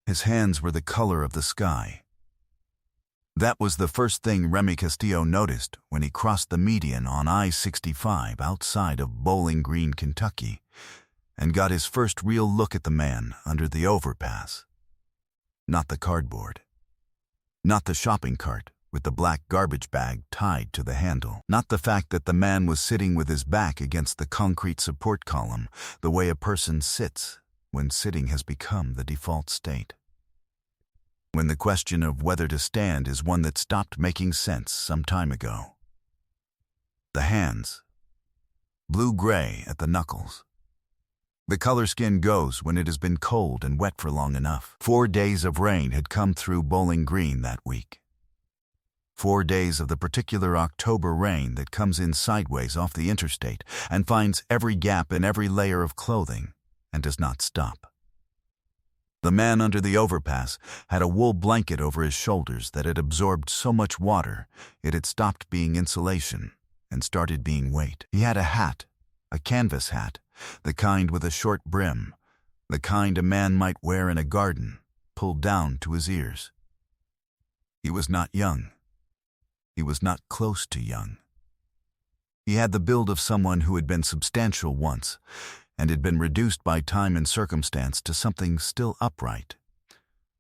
His hands were the color of the sky. That was the first thing Remy Castillo noticed when he crossed the median on I-65 outside of Bowling Green, Kentucky, and got his first real look at the man under the overpass. Not the cardboard. Not the shopping cart with the black garbage bag tied to the handle. Not the fact that the man was sitting with his back against the concrete support column, the way a person sits when sitting has become the default state. When the question of whether to stand is one that stopped making sense some time ago. The hands. Blue-gray at the knuckles. The color skin goes when it has been cold and wet for long enough. 4 days of rain had come through Bowling Green that week. 4 days of the particular October rain that comes in sideways off the interstate and finds every gap in every layer of clothing and does not stop. The man under the overpass had a wool blanket over his shoulders that had absorbed so much water it had stopped being insulation and started being weight. He had a hat, a canvas hat, the kind with a short brim, the kind a man might wear in a garden, pulled down to his ears. He was not young. He was not close to young. He had the build of someone who had been substantial once, and had been reduced by time and circumstance to something still upright,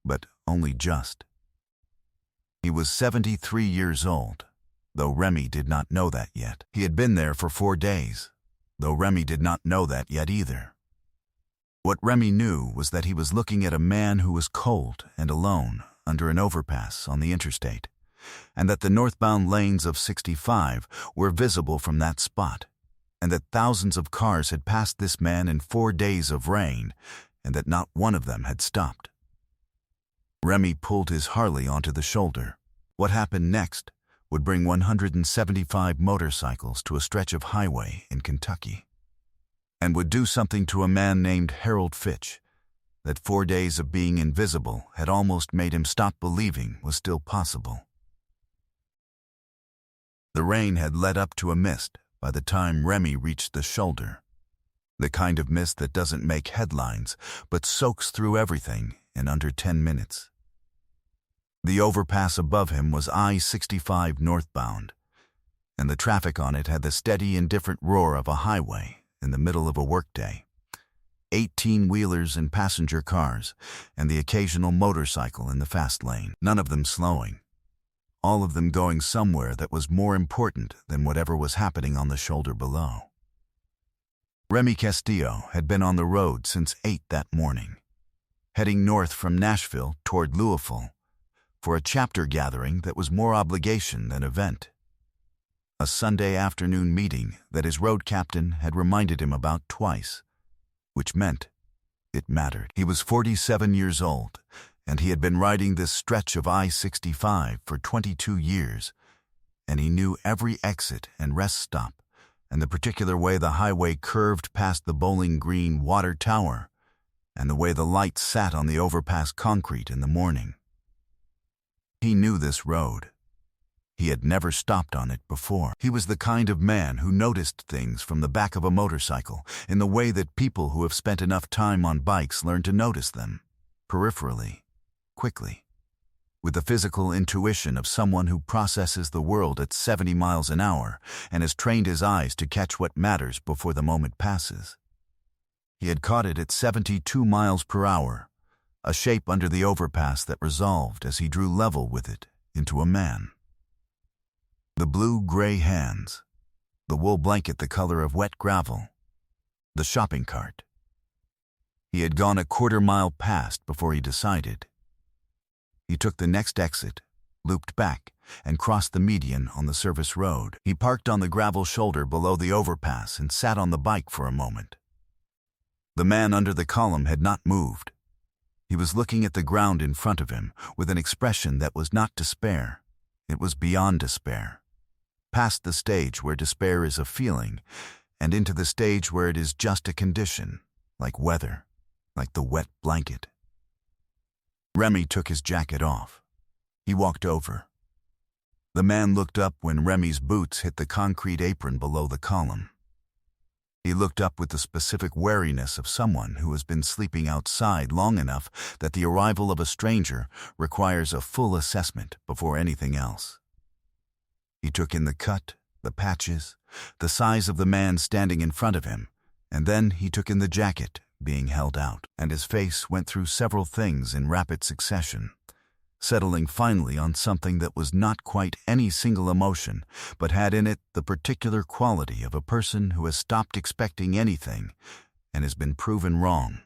but only just. He was 73 years old, though Remy did not know that yet. He had been there for 4 days, though Remy did not know that yet either. What Remy knew was that he was looking at a man who was cold and alone under an overpass on the interstate, and that the northbound lanes of 65 were visible from that spot, and that thousands of cars had passed this man in 4 days of rain, and that not one of them had stopped. Remy pulled his Harley onto the shoulder. What happened next would bring 175 motorcycles to a stretch of highway in Kentucky, and would do something to a man named Harold Fitch that 4 days of being invisible had almost made him stop believing was still possible. The rain had led up to a mist by the time Remy reached the shoulder, the kind of mist that doesn't make headlines but soaks through everything in under 10 minutes. The overpass above him was I-65 northbound, and the traffic on it had the steady, indifferent roar of a highway in the middle of a workday. 18-wheelers and passenger cars, and the occasional motorcycle in the fast lane, none of them slowing. All of them going somewhere that was more important than whatever was happening on the shoulder below. Remy Castillo had been on the road since 8 that morning, heading north from Nashville toward Louisville for a chapter gathering that was more obligation than event. A Sunday afternoon meeting that his road captain had reminded him about twice, which meant it mattered. He was 47 years old, and he had been riding this stretch of I-65 for 22 years, and he knew every exit and rest stop, and the particular way the highway curved past the Bowling Green water tower, and the way the lights sat on the overpass concrete in the morning. He knew this road. He had never stopped on it before. He was the kind of man who noticed things from the back of a motorcycle in the way that people who have spent enough time on bikes learn to notice them, peripherally, quickly, with the physical intuition of someone who processes the world at 70 miles an hour and has trained his eyes to catch what matters before the moment passes. He had caught it at 72 miles per hour, a shape under the overpass that resolved as he drew level with it into a man. The blue-gray hands, the wool blanket the color of wet gravel, the shopping cart. He had gone a quarter-mile past before he decided. He took the next exit, looped back, and crossed the median on the service road. He parked on the gravel shoulder below the overpass and sat on the bike for a moment. The man under the column had not moved. He was looking at the ground in front of him with an expression that was not despair. It was beyond despair, past the stage where despair is a feeling, and into the stage where it is just a condition, like weather, like the wet blanket. Remy took his jacket off. He walked over. The man looked up when Remy's boots hit the concrete apron below the column. He looked up with the specific wariness of someone who has been sleeping outside long enough that the arrival of a stranger requires a full assessment before anything else. He took in the cut, the patches, the size of the man standing in front of him, and then he took in the jacket being held out, and his face went through several things in rapid succession, settling finally on something that was not quite any single emotion, but had in it the particular quality of a person who has stopped expecting anything and has been proven wrong.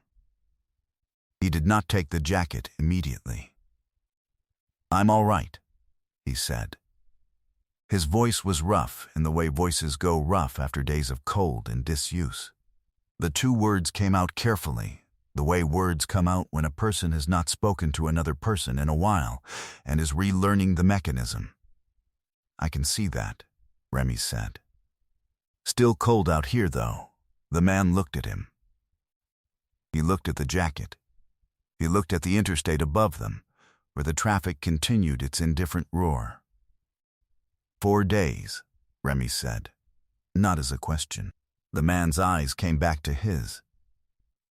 He did not take the jacket immediately. "I'm all right," he said. His voice was rough in the way voices go rough after days of cold and disuse. The two words came out carefully, the way words come out when a person has not spoken to another person in a while and is relearning the mechanism. "I can see that," Remy said. "Still cold out here, though." The man looked at him. He looked at the jacket. He looked at the interstate above them, where the traffic continued its indifferent roar. "4 days," Remy said, not as a question. The man's eyes came back to his.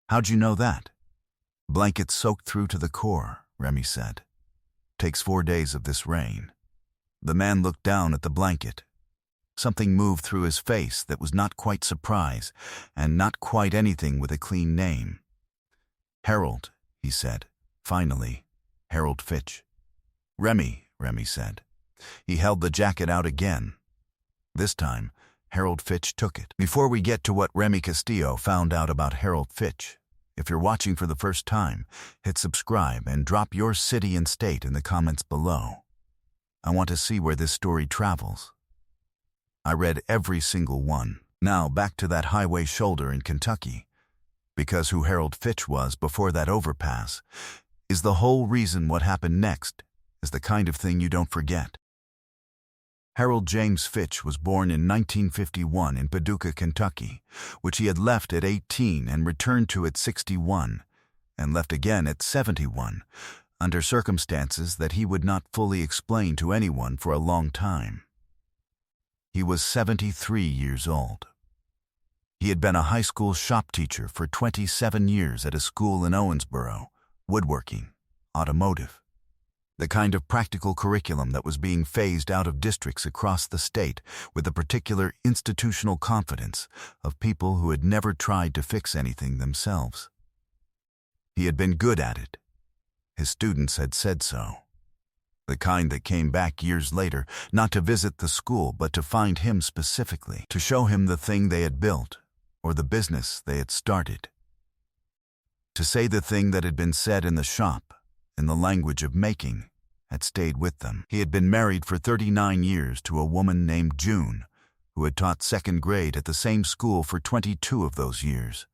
"How'd you know that?" "Blanket soaked through to the core," Remy said. "Takes 4 days of this rain." The man looked down at the blanket. Something moved through his face that was not quite surprise, and not quite anything with a clean name. "Harold," he said, finally. "Harold Fitch." "Remy," Remy said. He held the jacket out again. This time, Harold Fitch took it. Before we get to what Remy Castillo found out about Harold Fitch, if you're watching for the first time, hit subscribe and drop your city and state in the comments below. I want to see where this story travels. I read every single one. Now back to that highway shoulder in Kentucky, because who Harold Fitch was before that overpass is the whole reason what happened next is the kind of thing you don't forget. Harold James Fitch was born in 1951 in Paducah, Kentucky, which he had left at 18 and returned to at 61, and left again at 71, under circumstances that he would not fully explain to anyone for a long time. He was 73 years old. He had been a high school shop teacher for 27 years at a school in Owensboro, woodworking, automotive. The kind of practical curriculum that was being phased out of districts across the state with the particular institutional confidence of people who had never tried to fix anything themselves. He had been good at it. His students had said so. The kind that came back years later, not to visit the school, but to find him specifically, to show him the thing they had built or the business they had started. To say the thing that had been said in the shop, in the language of making, had stayed with them. He had been married for 39 years to a woman named June, who had taught second grade at the same school for 22 of those years,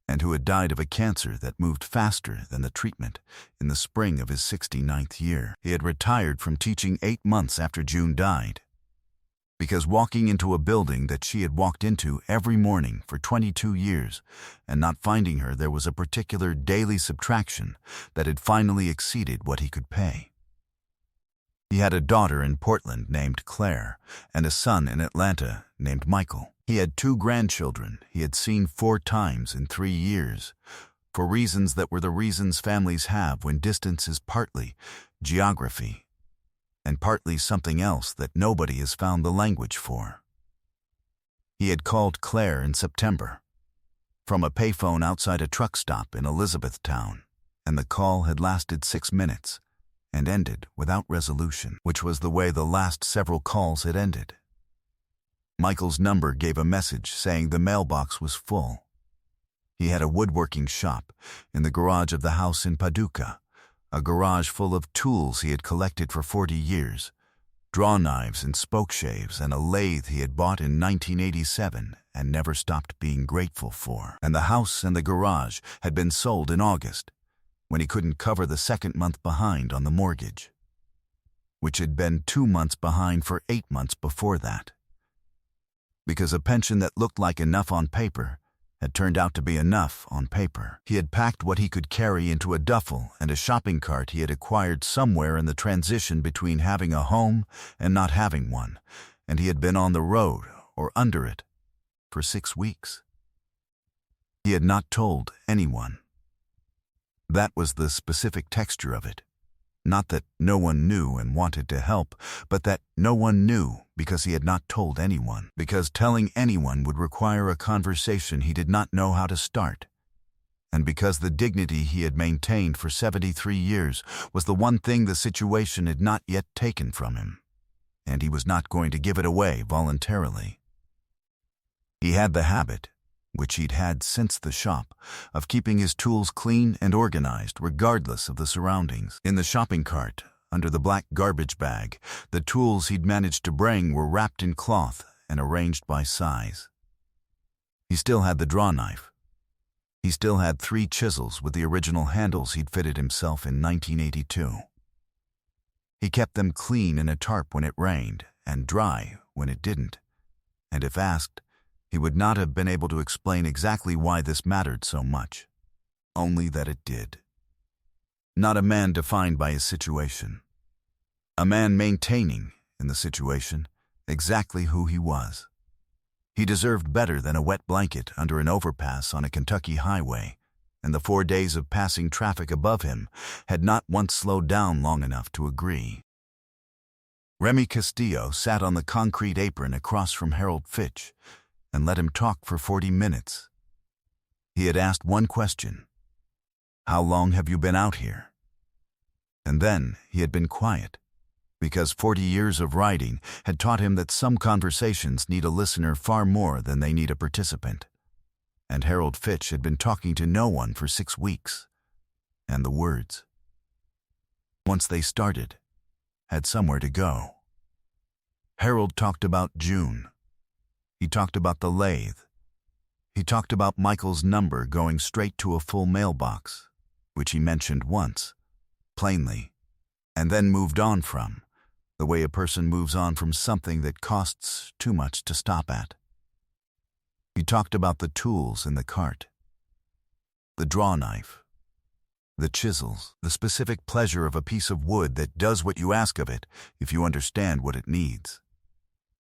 and who had died of a cancer that moved faster than the treatment in the spring of his 69th year. He had retired from teaching 8 months after June died, because walking into a building that she had walked into every morning for 22 years and not finding her, there was a particular daily subtraction that had finally exceeded what he could pay. He had a daughter in Portland named Claire and a son in Atlanta named Michael. He had 2 grandchildren he had seen 4 times in 3 years, for reasons that were the reasons families have when distance is partly geography and partly something else that nobody has found the language for. He had called Claire in September from a payphone outside a truck stop in Elizabethtown, and the call had lasted 6 minutes and ended without resolution, which was the way the last several calls had ended. Michael's number gave a message saying the mailbox was full. He had a woodworking shop in the garage of the house in Paducah, a garage full of tools he had collected for 40 years, draw knives and spoke shaves, and a lathe he had bought in 1987 and never stopped being grateful for. And the house and the garage had been sold in August, when he couldn't cover the second month behind on the mortgage, which had been 2 months behind for 8 months before that. Because a pension that looked like enough on paper had turned out to be enough on paper. He had packed what he could carry into a duffel and a shopping cart he had acquired somewhere in the transition between having a home and not having one, and he had been on the road, or under it, for 6 weeks. He had not told anyone. That was the specific texture of it. Not that no one knew and wanted to help, but that no one knew because he had not told anyone. Because telling anyone would require a conversation he did not know how to start. And because the dignity he had maintained for 73 years was the one thing the situation had not yet taken from him. And he was not going to give it away voluntarily. He had the habit, which he'd had since the shop, of keeping his tools clean and organized regardless of the surroundings. In the shopping cart, under the black garbage bag, the tools he'd managed to bring were wrapped in cloth and arranged by size. He still had the draw knife. He still had 3 chisels with the original handles he'd fitted himself in 1982. He kept them clean in a tarp when it rained and dry when it didn't, and if asked, he would not have been able to explain exactly why this mattered so much, only that it did. Not a man defined by his situation. A man maintaining, in the situation, exactly who he was. He deserved better than a wet blanket under an overpass on a Kentucky highway, and the 4 days of passing traffic above him had not once slowed down long enough to agree. Remy Castillo sat on the concrete apron across from Harold Fitch and let him talk for 40 minutes. He had asked one question: "How long have you been out here?" And then he had been quiet, because 40 years of writing had taught him that some conversations need a listener far more than they need a participant. And Harold Fitch had been talking to no one for 6 weeks. And the words, once they started, had somewhere to go. Harold talked about June. He talked about the lathe. He talked about Michael's number going straight to a full mailbox, which he mentioned once, plainly, and then moved on from, the way a person moves on from something that costs too much to stop at. He talked about the tools in the cart, the draw knife, the chisels, the specific pleasure of a piece of wood that does what you ask of it if you understand what it needs.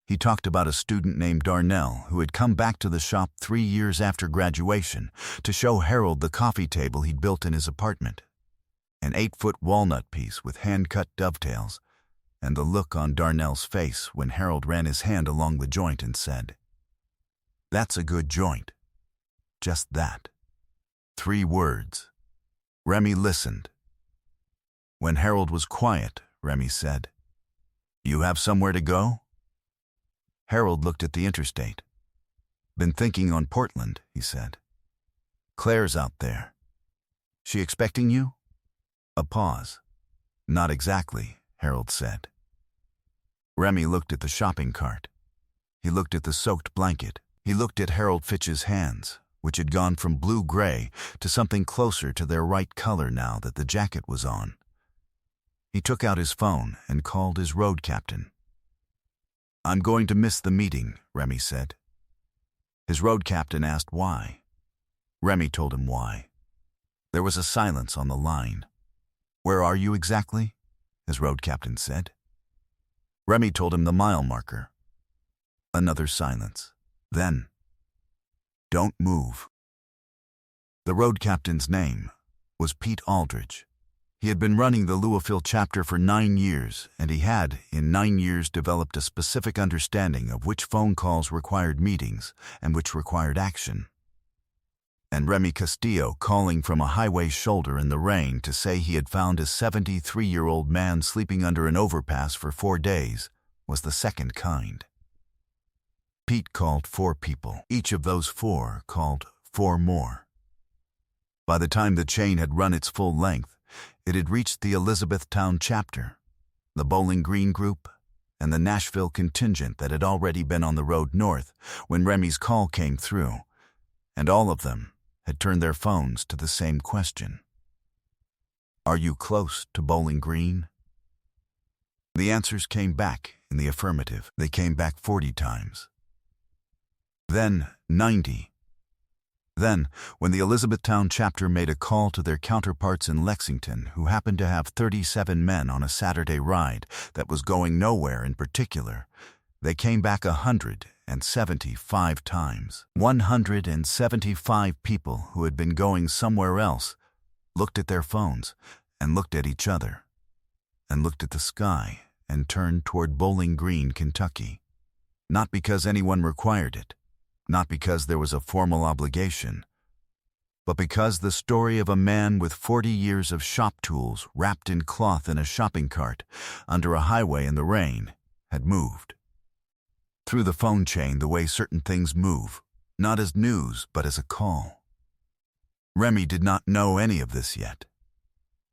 He talked about a student named Darnell who had come back to the shop 3 years after graduation to show Harold the coffee table he'd built in his apartment, an 8-foot walnut piece with hand-cut dovetails, and the look on Darnell's face when Harold ran his hand along the joint and said, "That's a good joint." Just that. 3 words. Remy listened. When Harold was quiet, Remy said, "You have somewhere to go?" Harold looked at the interstate. "Been thinking on Portland," he said. "Claire's out there. She expecting you?" A pause. "Not exactly," Harold said. Remy looked at the shopping cart. He looked at the soaked blanket. He looked at Harold Fitch's hands, which had gone from blue-gray to something closer to their right color now that the jacket was on. He took out his phone and called his road captain. "I'm going to miss the meeting," Remy said. His road captain asked why. Remy told him why. There was a silence on the line. "Where are you exactly?" his road captain said. Remy told him the mile marker. Another silence. Then, "Don't move." The road captain's name was Pete Aldridge. He had been running the Louisville chapter for 9 years, and he had, in 9 years, developed a specific understanding of which phone calls required meetings and which required action. And Remy Castillo calling from a highway shoulder in the rain to say he had found a 73-year-old man sleeping under an overpass for 4 days was the second kind. Pete called 4 people. Each of those 4 called 4 more. By the time the chain had run its full length, it had reached the Elizabethtown chapter, the Bowling Green group, and the Nashville contingent that had already been on the road north when Remy's call came through, and all of them had turned their phones to the same question. "Are you close to Bowling Green?" The answers came back in the affirmative. They came back 40 times. Then 90. Then, when the Elizabethtown chapter made a call to their counterparts in Lexington, who happened to have 37 men on a Saturday ride that was going nowhere in particular, they came back 100 175 times. 175 people who had been going somewhere else looked at their phones and looked at each other and looked at the sky and turned toward Bowling Green, Kentucky. Not because anyone required it, not because there was a formal obligation, but because the story of a man with 40 years of shop tools wrapped in cloth in a shopping cart under a highway in the rain had moved. Through the phone chain the way certain things move, not as news but as a call. Remy did not know any of this yet.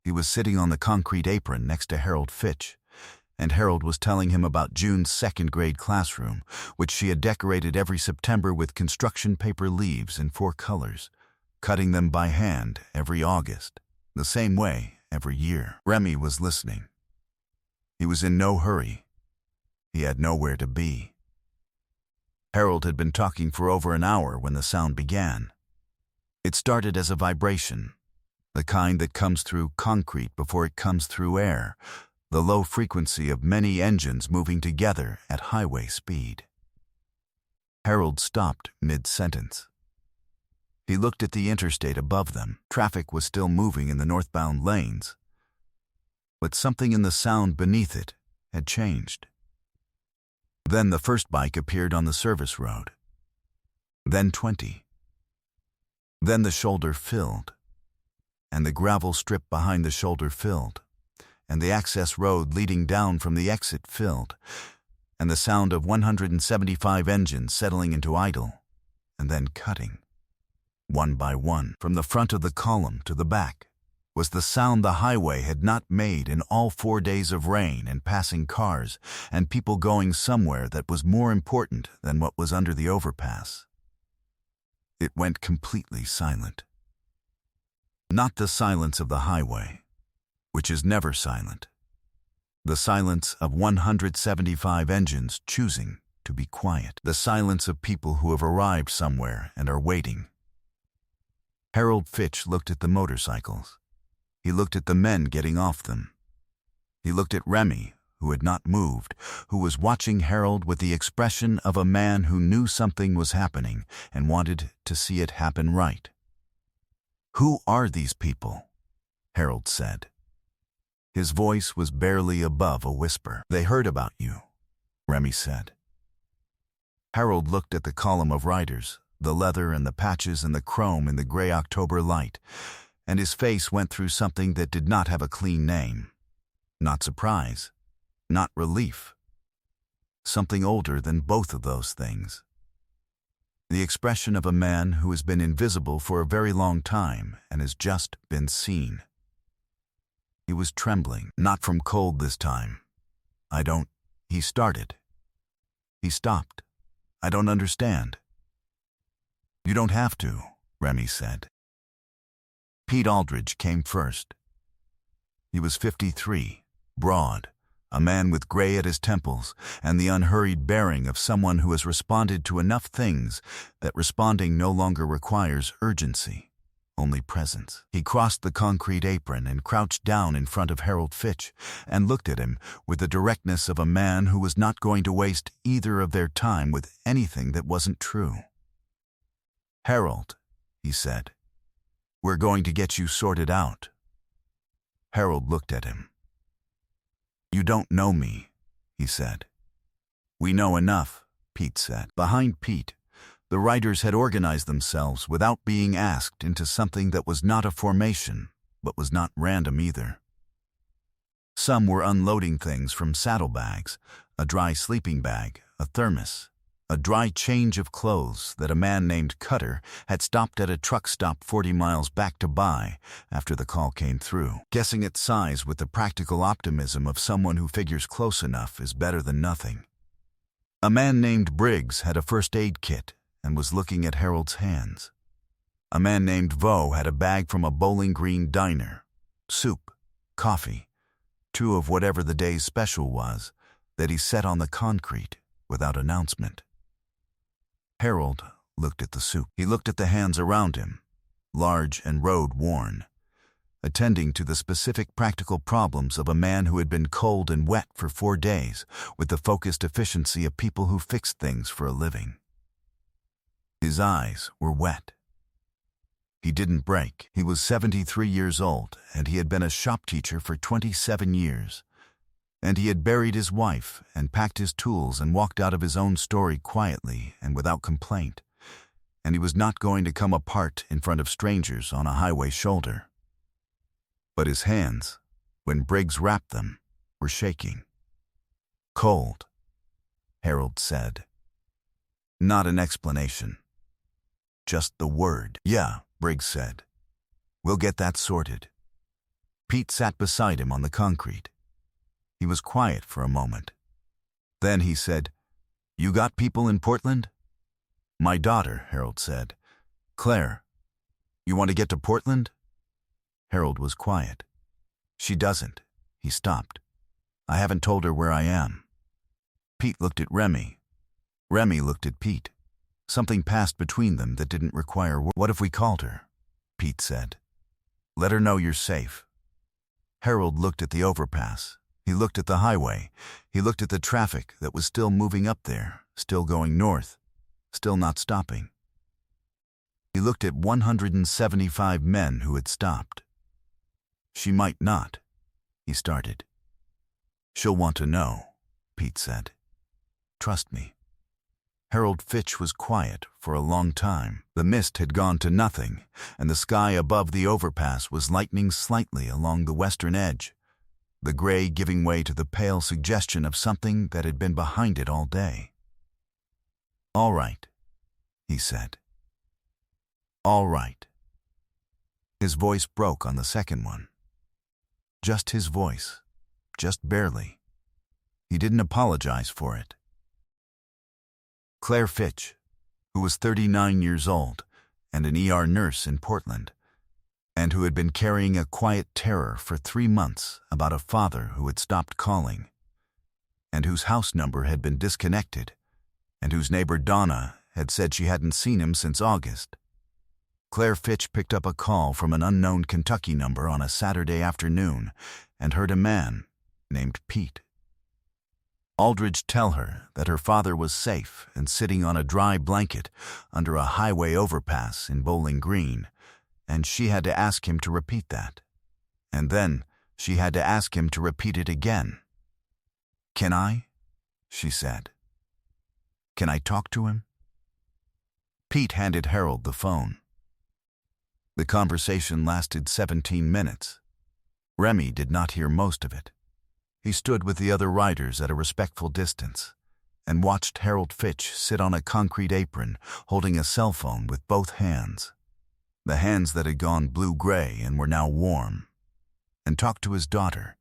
He was sitting on the concrete apron next to Harold Fitch, and Harold was telling him about June's second-grade classroom, which she had decorated every September with construction paper leaves in 4 colors, cutting them by hand every August, the same way every year. Remy was listening. He was in no hurry. He had nowhere to be. Harold had been talking for over an hour when the sound began. It started as a vibration, the kind that comes through concrete before it comes through air, the low frequency of many engines moving together at highway speed. Harold stopped mid-sentence. He looked at the interstate above them. Traffic was still moving in the northbound lanes, but something in the sound beneath it had changed. Then the first bike appeared on the service road. Then 20. Then the shoulder filled, and the gravel strip behind the shoulder filled, and the access road leading down from the exit filled, and the sound of 175 engines settling into idle, and then cutting. One by one, from the front of the column to the back, was the sound the highway had not made in all 4 days of rain and passing cars and people going somewhere that was more important than what was under the overpass. It went completely silent. Not the silence of the highway, which is never silent. The silence of 175 engines choosing to be quiet. The silence of people who have arrived somewhere and are waiting. Harold Fitch looked at the motorcycles. He looked at the men getting off them. He looked at Remy, who had not moved, who was watching Harold with the expression of a man who knew something was happening and wanted to see it happen right. "Who are these people?" Harold said. His voice was barely above a whisper. "They heard about you," Remy said. Harold looked at the column of riders, the leather and the patches and the chrome in the gray October light, and his face went through something that did not have a clean name. Not surprise, not relief. Something older than both of those things. The expression of a man who has been invisible for a very long time and has just been seen. He was trembling, not from cold this time. He started. He stopped. "I don't understand." "You don't have to," Remy said. Pete Aldridge came first. He was 53, broad, a man with gray at his temples and the unhurried bearing of someone who has responded to enough things that responding no longer requires urgency, only presence. He crossed the concrete apron and crouched down in front of Harold Fitch and looked at him with the directness of a man who was not going to waste either of their time with anything that wasn't true. "Harold," he said, "we're going to get you sorted out." Harold looked at him. "You don't know me," he said. "We know enough," Pete said. Behind Pete, the riders had organized themselves without being asked into something that was not a formation, but was not random either. Some were unloading things from saddlebags, a dry sleeping bag, a thermos, a dry change of clothes that a man named Cutter had stopped at a truck stop 40 miles back to buy after the call came through, guessing its size with the practical optimism of someone who figures close enough is better than nothing. A man named Briggs had a first aid kit and was looking at Harold's hands. A man named Vaux had a bag from a Bowling Green diner, soup, coffee, 2 of whatever the day's special was, that he set on the concrete without announcement. Harold looked at the soup. He looked at the hands around him, large and road-worn. attending to the specific practical problems of a man who had been cold and wet for 4 days with the focused efficiency of people who fixed things for a living. His eyes were wet. He didn't break. He was 73 years old, and he had been a shop teacher for 27 years. And he had buried his wife and packed his tools and walked out of his own story quietly and without complaint. And he was not going to come apart in front of strangers on a highway shoulder. But his hands, when Briggs wrapped them, were shaking. "Cold," Harold said. Not an explanation. Just the word. "Yeah," Briggs said. "We'll get that sorted." Pete sat beside him on the concrete. He was quiet for a moment. Then he said, "You got people in Portland?" "My daughter," Harold said. "Claire. You want to get to Portland?" Harold was quiet. "She doesn't." He stopped. "I haven't told her where I am." Pete looked at Remy. Remy looked at Pete. Something passed between them that didn't require words. "What if we called her?" Pete said. "Let her know you're safe." Harold looked at the overpass. He looked at the highway. He looked at the traffic that was still moving up there, still going north, still not stopping. He looked at 175 men who had stopped. "She might not," he started. "She'll want to know," Pete said. "Trust me." Harold Fitch was quiet for a long time. The mist had gone to nothing, and the sky above the overpass was lightening slightly along the western edge, the gray giving way to the pale suggestion of something that had been behind it all day. "All right," he said. "All right." His voice broke on the second one. Just his voice, just barely. He didn't apologize for it. Claire Fitch, who was 39 years old and an ER nurse in Portland, and who had been carrying a quiet terror for 3 months about a father who had stopped calling, and whose house number had been disconnected, and whose neighbor Donna had said she hadn't seen him since August. Claire Fitch picked up a call from an unknown Kentucky number on a Saturday afternoon and heard a man named Pete Aldridge tell her that her father was safe and sitting on a dry blanket under a highway overpass in Bowling Green, and she had to ask him to repeat that. And then she had to ask him to repeat it again. "Can I?" she said. "Can I talk to him?" Pete handed Harold the phone. The conversation lasted 17 minutes. Remy did not hear most of it. He stood with the other riders at a respectful distance and watched Harold Fitch sit on a concrete apron holding a cell phone with both hands, the hands that had gone blue-gray and were now warm, and talk to his daughter,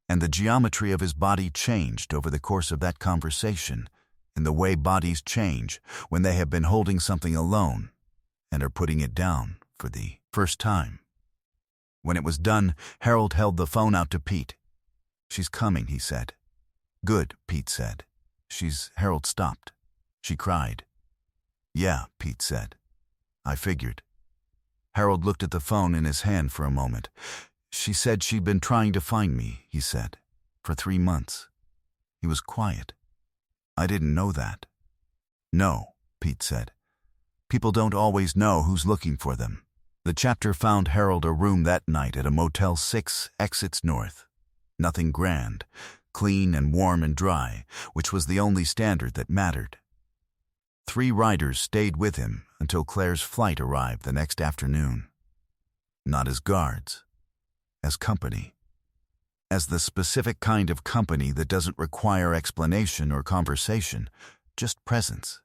and the geometry of his body changed over the course of that conversation in the way bodies change when they have been holding something alone and are putting it down for the first time. When it was done, Harold held the phone out to Pete. "She's coming," he said. "Good," Pete said. Harold stopped. "She cried." "Yeah," Pete said. "I figured." Harold looked at the phone in his hand for a moment. "She said she'd been trying to find me," he said, "for 3 months." He was quiet. "I didn't know that." "No," Pete said. "People don't always know who's looking for them." The chapter found Harold a room that night at a Motel 6 exits north. Nothing grand, clean and warm and dry, which was the only standard that mattered. 3 riders stayed with him until Claire's flight arrived the next afternoon. Not as guards, as company. As the specific kind of company that doesn't require explanation or conversation, just presence.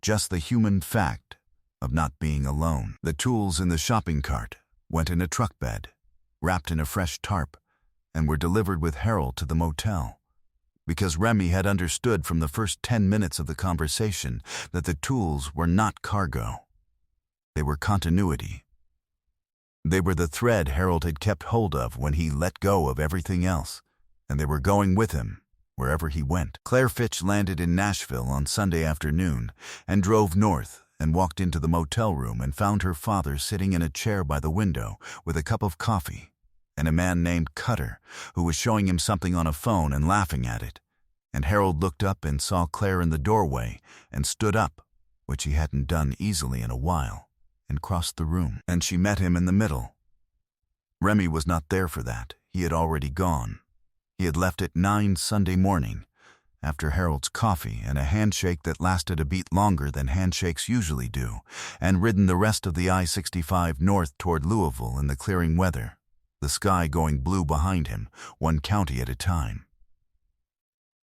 Just the human fact of not being alone. The tools in the shopping cart went in a truck bed, wrapped in a fresh tarp, and were delivered with Harold to the motel, because Remy had understood from the first 10 minutes of the conversation that the tools were not cargo. They were continuity. They were the thread Harold had kept hold of when he let go of everything else, and they were going with him wherever he went. Claire Fitch landed in Nashville on Sunday afternoon and drove north and walked into the motel room and found her father sitting in a chair by the window with a cup of coffee, and a man named Cutter who was showing him something on a phone and laughing at it. And Harold looked up and saw Claire in the doorway and stood up, which he hadn't done easily in a while, and crossed the room. And she met him in the middle. Remy was not there for that. He had already gone. He had left at 9 Sunday morning, after Harold's coffee and a handshake that lasted a beat longer than handshakes usually do, and ridden the rest of the I-65 north toward Louisville in the clearing weather, the sky going blue behind him, one county at a time.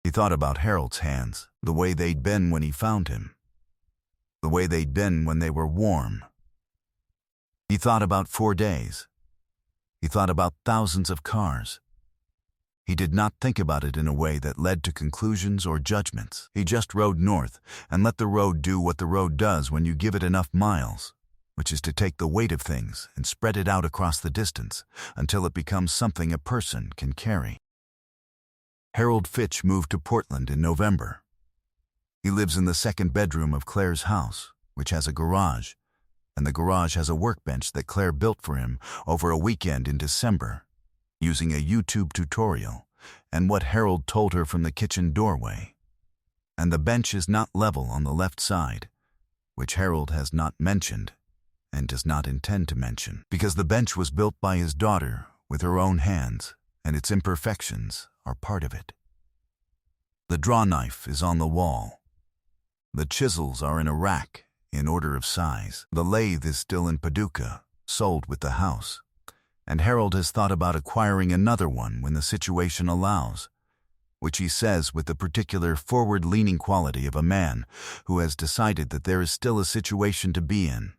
He thought about Harold's hands, the way they'd been when he found him, the way they'd been when they were warm. He thought about 4 days. He thought about thousands of cars. He did not think about it in a way that led to conclusions or judgments. He just rode north and let the road do what the road does when you give it enough miles, which is to take the weight of things and spread it out across the distance until it becomes something a person can carry. Harold Fitch moved to Portland in November. He lives in the second bedroom of Claire's house, which has a garage, and the garage has a workbench that Claire built for him over a weekend in December, using a YouTube tutorial and what Harold told her from the kitchen doorway. And the bench is not level on the left side, which Harold has not mentioned and does not intend to mention, because the bench was built by his daughter with her own hands, and its imperfections are part of it. The draw knife is on the wall. The chisels are in a rack in order of size. The lathe is still in Paducah, sold with the house, and Harold has thought about acquiring another one when the situation allows, which he says with the particular forward-leaning quality of a man who has decided that there is still a situation to be in,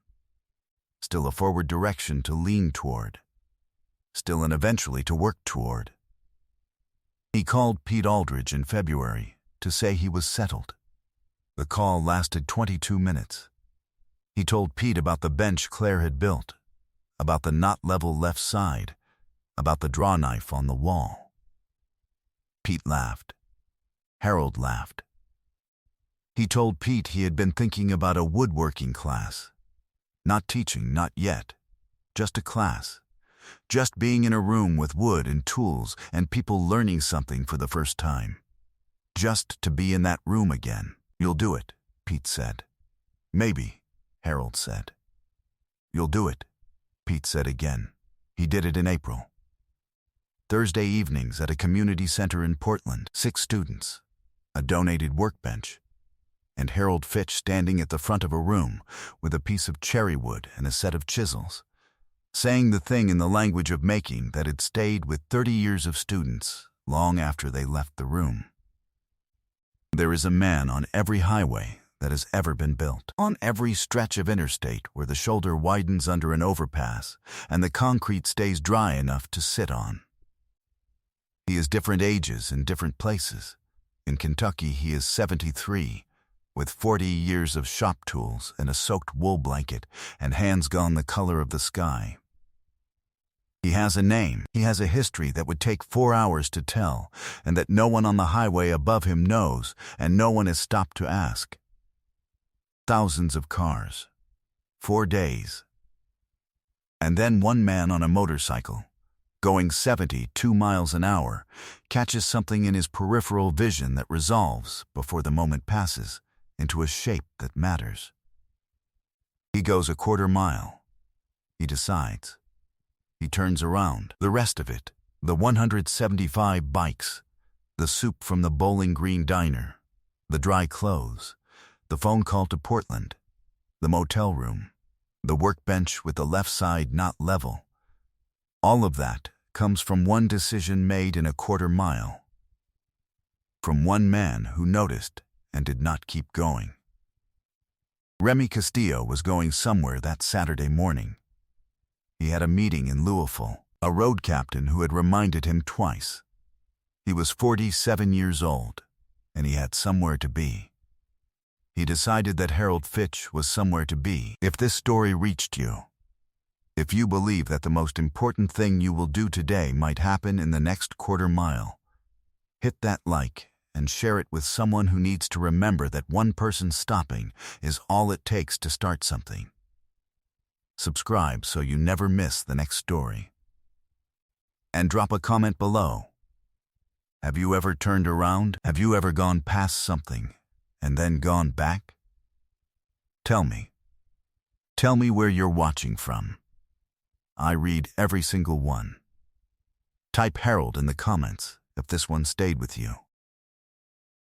still a forward direction to lean toward, still and eventually to work toward. He called Pete Aldridge in February to say he was settled. The call lasted 22 minutes. He told Pete about the bench Claire had built, about the not-level left side, about the draw knife on the wall. Pete laughed. Harold laughed. He told Pete he had been thinking about a woodworking class. Not teaching, not yet. Just a class. Just being in a room with wood and tools and people learning something for the first time. Just to be in that room again. You'll do it, Pete said. Maybe, Harold said. You'll do it, Pete said again. He did it in April. Thursday evenings at a community center in Portland, 6 students, a donated workbench, and Harold Fitch standing at the front of a room with a piece of cherry wood and a set of chisels, saying the thing in the language of making that had stayed with 30 years of students long after they left the room. There is a man on every highway that has ever been built, on every stretch of interstate where the shoulder widens under an overpass and the concrete stays dry enough to sit on. He is different ages in different places. In Kentucky, he is 73, with 40 years of shop tools and a soaked wool blanket and hands gone the color of the sky. He has a name. He has a history that would take 4 hours to tell, and that no one on the highway above him knows, and no one has stopped to ask. Thousands of cars. 4 days. And then one man on a motorcycle, going 72 miles an hour, catches something in his peripheral vision that resolves, before the moment passes, into a shape that matters. He goes a quarter mile. He decides. He turns around. The rest of it, the 175 bikes, the soup from the Bowling Green diner, the dry clothes, the phone call to Portland, the motel room, the workbench with the left side not level. All of that comes from one decision made in a quarter mile. From one man who noticed and did not keep going. Remy Castillo was going somewhere that Saturday morning. He had a meeting in Louisville, a road captain who had reminded him twice. He was 47 years old, and he had somewhere to be. He decided that Harold Fitch was somewhere to be. If this story reached you, if you believe that the most important thing you will do today might happen in the next quarter mile, hit that like and share it with someone who needs to remember that one person stopping is all it takes to start something. Subscribe so you never miss the next story. And drop a comment below. Have you ever turned around? Have you ever gone past something and then gone back? Tell me. Tell me where you're watching from. I read every single one. Type Harold in the comments if this one stayed with you.